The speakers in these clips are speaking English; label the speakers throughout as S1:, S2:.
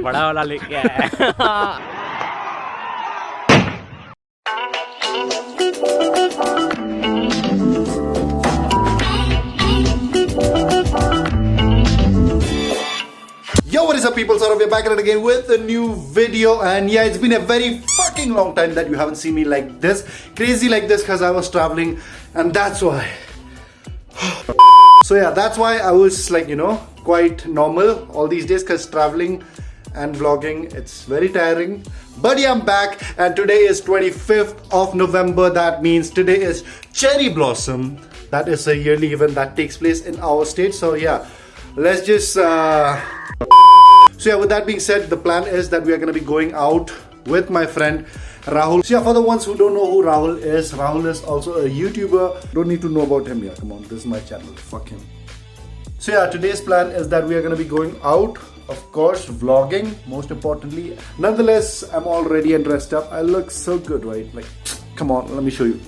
S1: बड़ा वाला लेके आया।
S2: Yo, what is up people? So we're back at it again with a new video, and yeah, it's been a very fucking long time that you haven't seen me like this, crazy like this, because I was traveling, and that's why. So yeah, that's why I was like, you know, quite normal all these days, because traveling and vlogging, it's very tiring. But yeah, I'm back, and today is 25th of November. That means today is Cherry Blossom. That is a yearly event that takes place in our state. So yeah, let's just so yeah, with that being said, the plan is that we are going to be going out with my friend Rahul. So yeah, for the ones who don't know who Rahul is also a YouTuber. Don't need to know about him. Yeah, come on, this is my channel, fuck him. So yeah, today's plan is that we are going to be going out, of course, vlogging, most importantly. Nonetheless, I'm all ready and dressed up. I look so good, right? Like, come on, let me show you.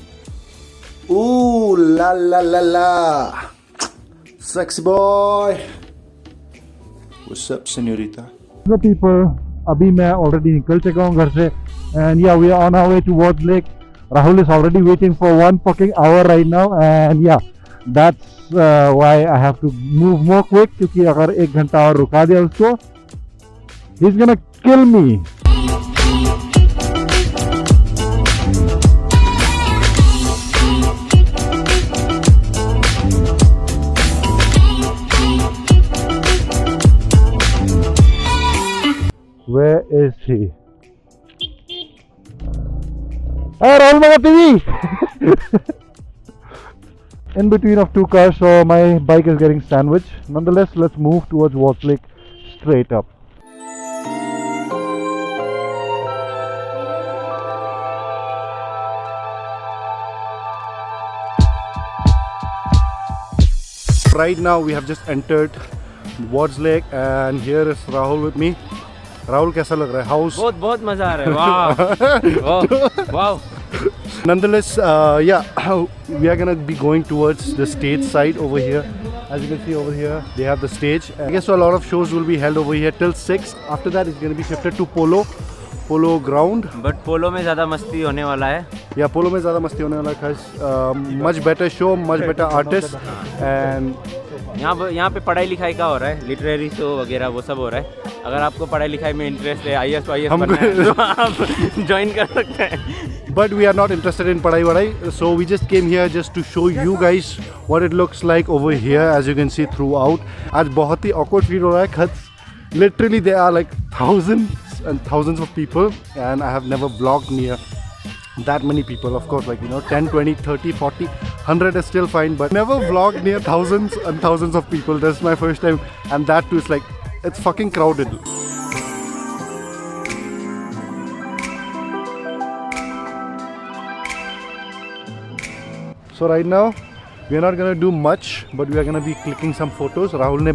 S2: Ooh, la la la la, sexy boy. What's up, señorita?
S3: The people, अभी मैं already निकल चुका हूँ घर से, and yeah, we are on our way towards lake. Rahul is already waiting for 1 fucking hour right now, and yeah, that's why I have to move more quick, क्योंकि अगर 1 घंटा और रुका दिया उसको, he's gonna kill me. Where is he? Hey, Rahul TV! In between of 2 cars, so my bike is getting sandwiched. Nonetheless, let's move towards Watts Lake straight up.
S2: Right now, we have just entered Watts Lake, and here is Rahul with me. Rahul, कैसा लग रहा है? House?
S1: बहुत मजा आ रहा है. Wow.
S2: Nonetheless, yeah, we are gonna be going towards the stage side over here. As you can see over here, they have the stage. I guess so a lot of shows will be held over here till 6. After that, it's gonna be shifted to Polo ground.
S1: But Polo में ज़्यादा मस्ती होने वाला है.
S2: Yeah, Polo में ज़्यादा मस्ती होने वाला है, cause much better show, much better artists, and
S1: यहाँ पे पढ़ाई लिखाई का हो रहा है, लिटरेरी शो वगैरह वो सब हो रहा है. अगर आपको पढ़ाई लिखाई में इंटरेस्ट है, IAS बनना है, तो आप ज्वाइन कर सकते हैं.
S2: But we are not interested in padai vadai, so we just came here just to show you guys what it looks like over here. As you can see throughout, आज बहुत ही awkward feel हो रहा है, cause literally there are like thousands and thousands of people, and I have never vlogged near that many people. Of course, like, you know, 10, 20, 30, 40, 100 is still fine, but never vlogged near thousands and thousands of people. That's my first time, and that too is like, it's fucking crowded. So right now, we are not gonna do much, but we are gonna be clicking some photos. Rahul ने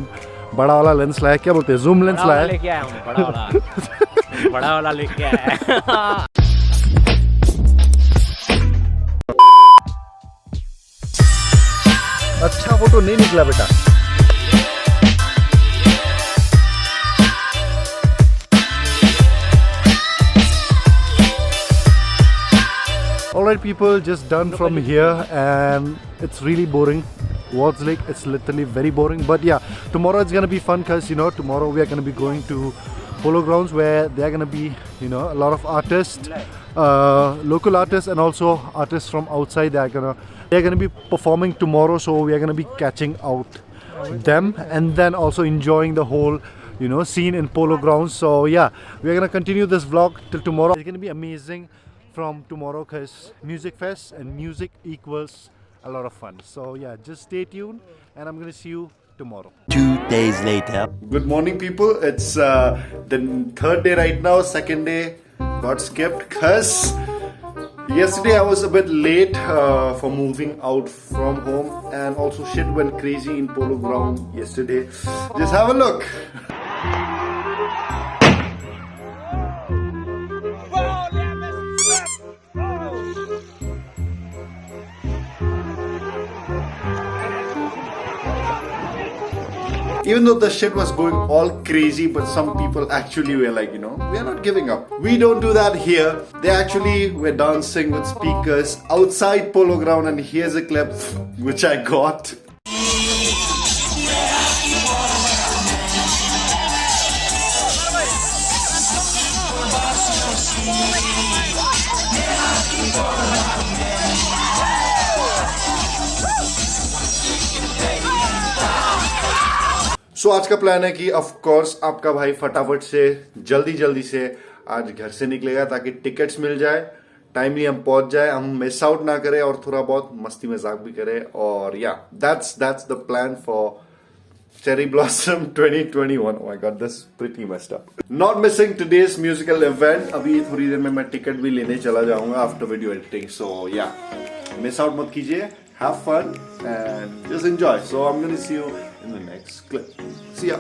S2: बड़ा वाला lens लाया, क्या बोलते हैं, zoom lens लाया.
S1: लेके आया हूँ, बड़ा वाला लेके आया.
S2: अच्छा फोटो नहीं निकला बेटा. Alright people, just done from here, and it's really boring. Watts Lake, it's literally very boring, but yeah, tomorrow it's gonna be fun, because you know, tomorrow we are gonna be going to Polo grounds, where there are gonna be, you know, a lot of artists, local artists, and also artists from outside. They're gonna be performing tomorrow, so we are gonna be catching out them, and then also enjoying the whole, you know, scene in Polo grounds. So yeah, we're gonna continue this vlog till tomorrow. It's gonna be amazing from tomorrow, because music fest and music equals a lot of fun. So yeah, just stay tuned, and I'm gonna see you tomorrow.
S4: 2 days later.
S2: Good morning people, it's the 3rd day right now. 2nd day got skipped because yesterday I was a bit late for moving out from home, and also shit went crazy in Polo ground yesterday. Just have a look. Even though the shit was going all crazy, but some people actually were like, we are not giving up. We don't do that here. They actually were dancing with speakers outside Polo Ground, and here's a clip which I got. आज का plan है कि of course आपका भाई फटाफट से जल्दी से आज घर से निकलेगा ताकि टिकट्स मिल जाए, टाइमली हम पहुंच जाए, हम मिस आउट ना करें और थोड़ा बहुत मस्ती मजाक भी करें. और या that's the plan for Cherry Blossom 2021. Oh my god, this is pretty messed up. Not missing today's musical event. अभी थोड़ी देर में मैं टिकट भी लेने चला जाऊंगा after video editing. So yeah, miss out मत कीजिए. Have fun and just enjoy. So I'm gonna see you in the next clip. See ya.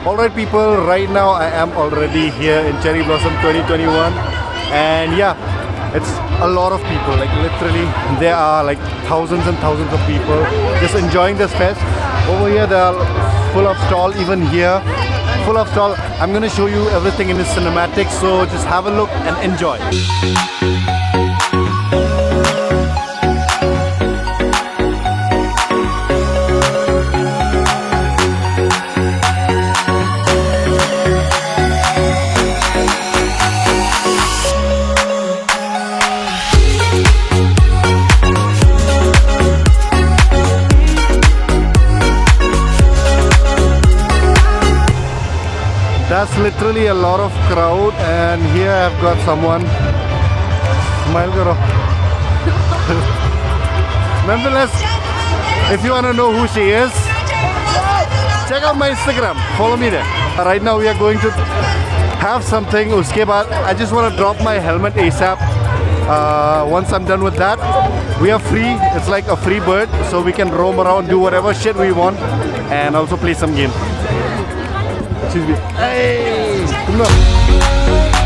S2: Alright people, right now I am already here in Cherry Blossom 2021 and yeah, it's a lot of people, like literally there are like thousands and thousands of people just enjoying this fest. Over here they are full of stall, even here full of stall. I'm gonna show you everything in this cinematic, so just have a look and enjoy. That's literally a lot of crowd, and here I've got someone. Smile karo. Nonetheless, if you want to know who she is, check out my Instagram. Follow me there. Right now we are going to have something. Uske baad, I just want to drop my helmet ASAP. Once I'm done with that, we are free. It's like a free bird, so we can roam around, do whatever shit we want, and also play some game. Excuse me. Hey, come on.